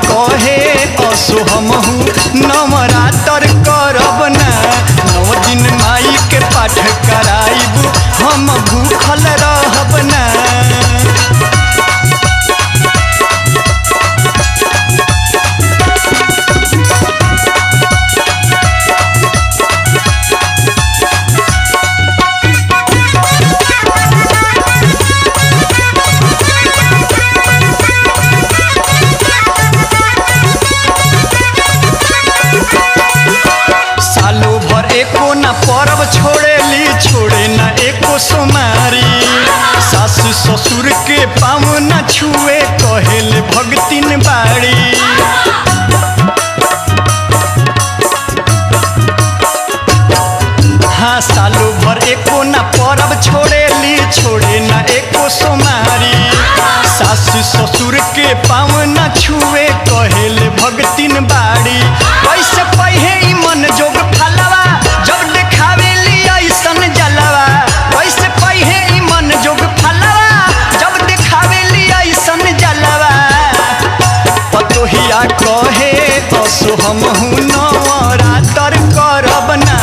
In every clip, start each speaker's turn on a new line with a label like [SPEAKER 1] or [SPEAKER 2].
[SPEAKER 1] कहे असो हमहू नवरातर करब ना। 9 दिन माई के पाठ कराइब हम भूखल रहब ना। सालों भर एको ना परब छोड़ेली, छोड़े ना एको सोमारी। सासु ससुर के पाँव ना छुए कहेले भगतिन बाड़ी। हाँ सालों भर एको ना परब छोड़ेली, छोड़े ना एको सोमारी। सासु ससुर के पाँव ना छुए कहेले भगतिन बाड़ी। कैसे पहे ई मन जोग फलवा जब देखावेली ऐसन जलवा। कैसे पहे ई मन जोग फलवा जब देखावेली ऐसन जलवा। पतोहिया कहे असो हमहू नवरातर करब ना।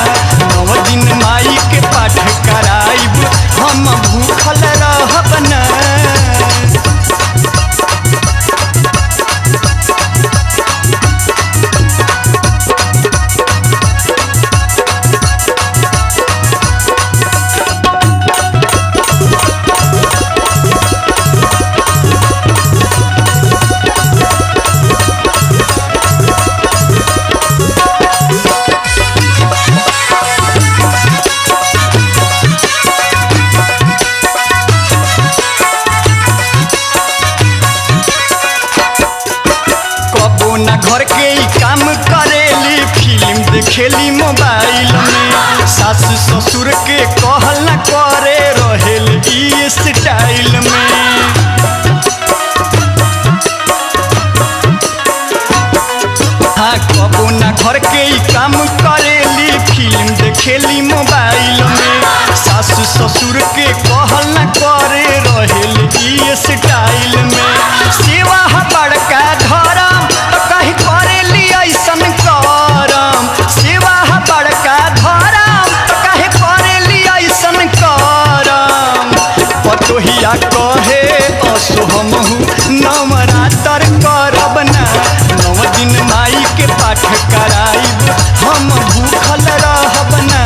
[SPEAKER 1] 9 दिन माई के पाठ कराइब हम भूखल रहब ना। ना घर के ही काम करेली, फिल्म देखेली मोबाइल में। सासु ससुर के कहल ना करे रहेल ई स्टाइल में। हाँ कबो ना घर के ही काम करेली, फिल्म देखेली मोबाइल में। सासु ससुर के कहल ना करे रहेल ई स्टाइल में। सेवा बड़का धर्म तो कहीं करेली ऐसन करम। सेवा बड़का धर्म तो कहीं करेली ऐसन करम। पतोहिया कहे असो हमहू नवरातर करब ना। 9 दिन माई के पाठ कराइब हम भूखल रहब ना।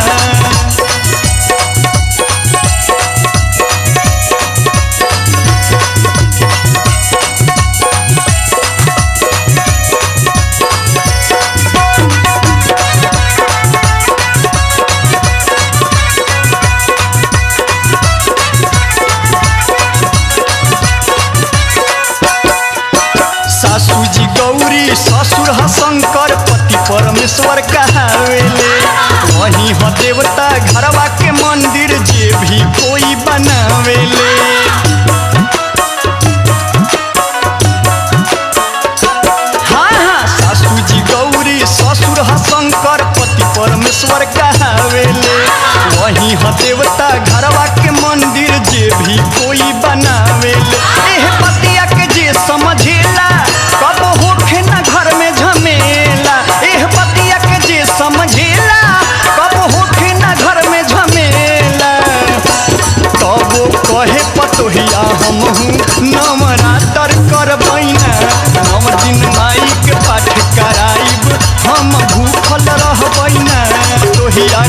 [SPEAKER 1] सासू जी गौरी ससुर ह शंकर पति परमेश्वर कहावेले। वही ह देवता घरवा के मंदिर जे भी कोई बनावेले। हाँ हाँ सासू जी गौरी ससुर ह शंकर पति परमेश्वर कहावेले। वही ह देवता घरवा के मंदिर जे भी कोई बनावेले। एह पतिया के जे समझेला कब होखे ना घर में झमेला। एह पतिया के जे समझेला कब होखे ना घर में झमेला। तबो कहे पतोहिया हमहू नवरातर करबैना। 9 दिन माई के पाठ कराइब हम भूखल रहबैना। पतोहिया